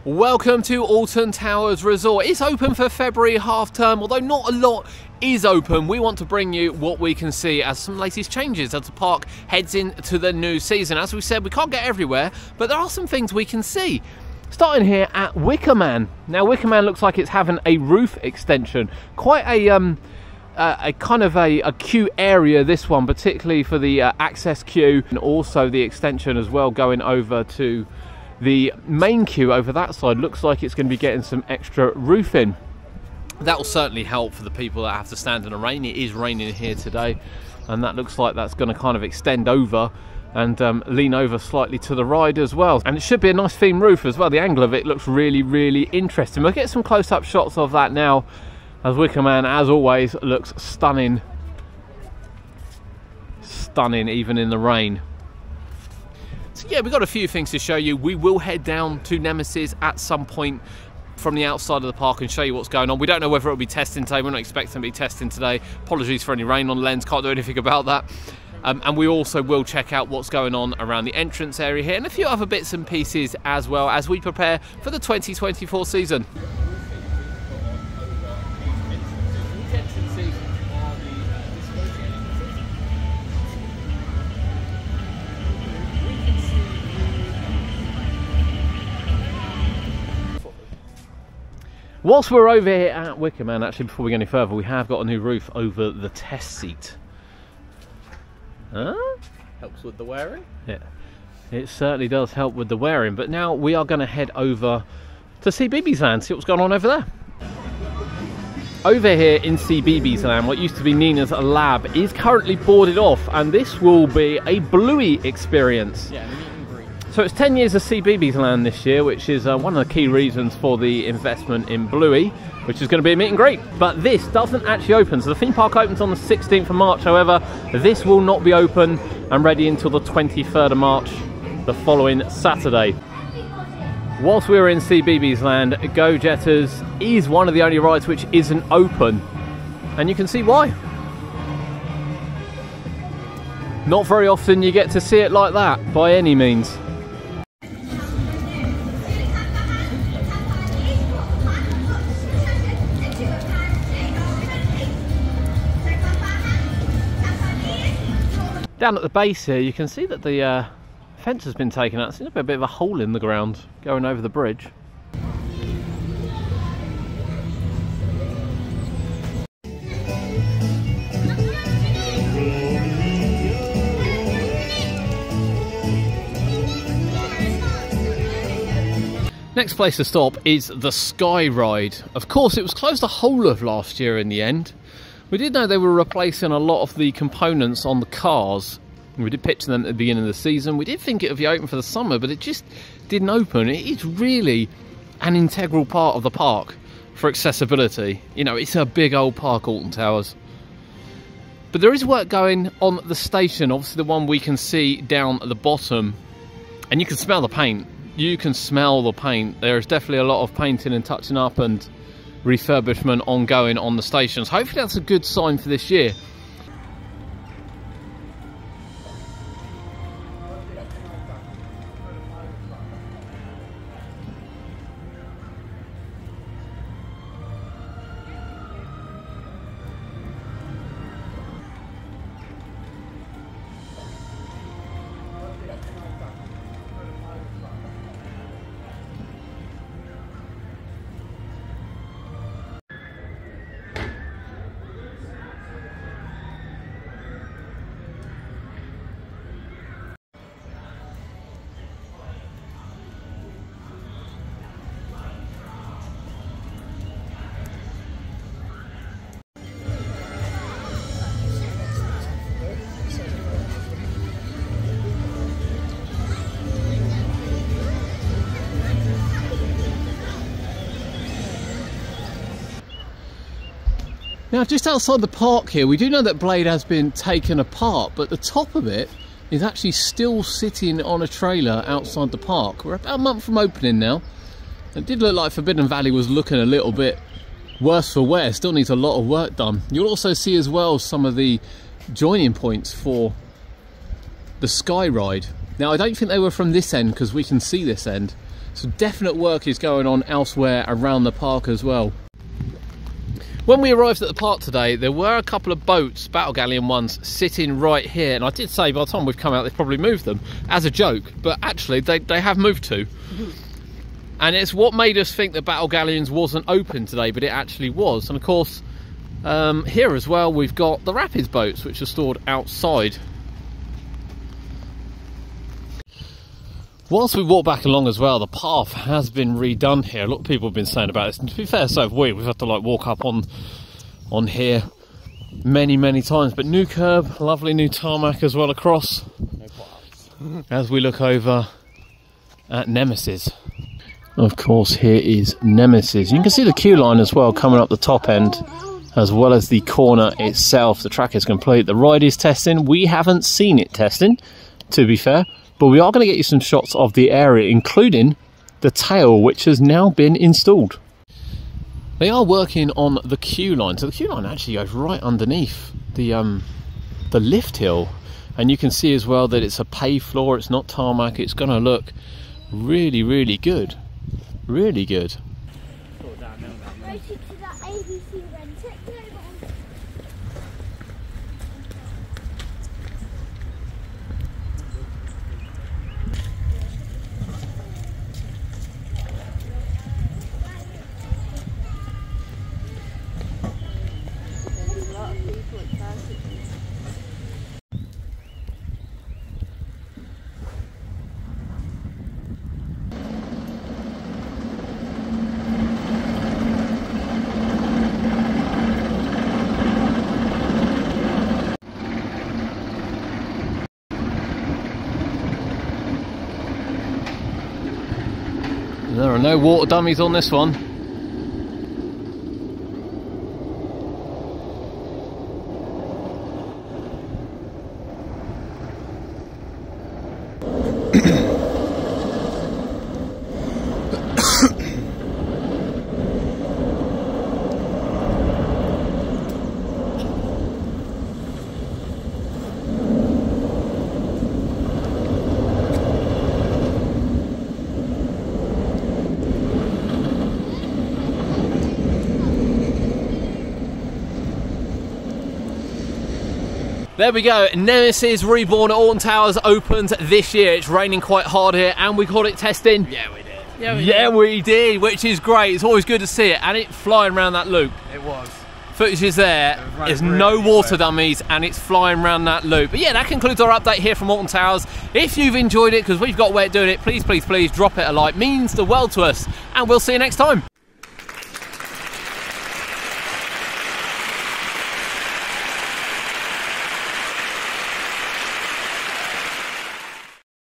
Welcome to Alton Towers Resort. It's open for February half term, although not a lot is open. We want to bring you what we can see as some latest changes as the park heads into the new season. As we said, we can't get everywhere, but there are some things we can see. Starting here at Wickerman. Now Wickerman looks like it's having a roof extension. Quite a kind of a queue area, this one, particularly for the access queue, and also the extension as well going over to the main queue over that side. Looks like it's going to be getting some extra roofing. That will certainly help for the people that have to stand in the rain. It is raining here today, and that looks like that's going to kind of extend over and lean over slightly to the ride as well. And it should be a nice theme roof as well. The angle of it looks really, really interesting. We'll get some close-up shots of that now, as Wickerman, as always, looks stunning. Stunning, even in the rain. So yeah, we've got a few things to show you. We will head down to Nemesis at some point from the outside of the park and show you what's going on. We don't know whether it'll be testing today. We're not expecting to be testing today. Apologies for any rain on the lens, can't do anything about that. And we also will check out what's going on around the entrance area here and a few other bits and pieces as well as we prepare for the 2024 season. Whilst we're over here at Wickerman, actually, before we go any further, we have got a new roof over the test seat. Huh? Helps with the wearing? Yeah, it certainly does help with the wearing. But now we are going to head over to CBeebies Land, see what's going on over there. Over here in CBeebies Land, what used to be Nina's lab is currently boarded off, and this will be a Bluey experience. Yeah. So it's 10 years of CBeebies Land this year, which is one of the key reasons for the investment in Bluey, which is going to be a meet and greet. But this doesn't actually open. So the theme park opens on the 16th of March. However, this will not be open and ready until the 23rd of March, the following Saturday. Whilst we're in CBeebies Land, Go Jetters is one of the only rides which isn't open. And you can see why. Not very often you get to see it like that, by any means. Down at the base here, you can see that the fence has been taken out. It seems to be a bit of a hole in the ground going over the bridge. Next place to stop is the Sky Ride. Of course, it was closed the whole of last year in the end. We did know they were replacing a lot of the components on the cars. We did picture them at the beginning of the season. We did think it would be open for the summer, but it just didn't open. It is really an integral part of the park for accessibility. You know, it's a big old park, Alton Towers. But there is work going on the station, obviously the one we can see down at the bottom. And you can smell the paint. You can smell the paint. There is definitely a lot of painting and touching up and refurbishment ongoing on the stations. Hopefully that's a good sign for this year. Now, just outside the park here, we do know that Blade has been taken apart, but the top of it is actually still sitting on a trailer outside the park. We're about a month from opening now. It did look like Forbidden Valley was looking a little bit worse for wear, still needs a lot of work done. You'll also see as well some of the joining points for the Sky Ride. Now, I don't think they were from this end because we can see this end, So definite work is going on elsewhere around the park as well. When we arrived at the park today, there were a couple of boats, Battle Galleon ones, sitting right here. And I did say by the time we've come out, they've probably moved them as a joke. But actually, they have moved too. And it's what made us think that Battle Galleons wasn't open today, but it actually was. And of course, here as well, we've got the Rapids boats, which are stored outside. Whilst we walk back along as well, the path has been redone here. A lot of people have been saying about this, and to be fair, so have we. We've had to like walk up on here many times. But new curb, lovely new tarmac as well across. As we look over at Nemesis. Of course, here is Nemesis. You can see the queue line as well coming up the top end, as well as the corner itself. The track is complete. The ride is testing. We haven't seen it testing, to be fair. But we are going to get you some shots of the area, including the tail, which has now been installed. They are working on the queue line. So the queue line actually goes right underneath the lift hill. And you can see as well that it's a paved floor. It's not tarmac. It's going to look really good. Really good. There are no water dummies on this one. There we go, Nemesis Reborn at Alton Towers opens this year. It's raining quite hard here and we caught it testing. Yeah, we did. Yeah, we did, which is great. It's always good to see it, and it flying around that loop. It was. Footage is there. There's no water dummies and it's flying around that loop. But yeah, that concludes our update here from Alton Towers. If you've enjoyed it, because we've got way of doing it, please drop it a like. It means the world to us, and we'll see you next time.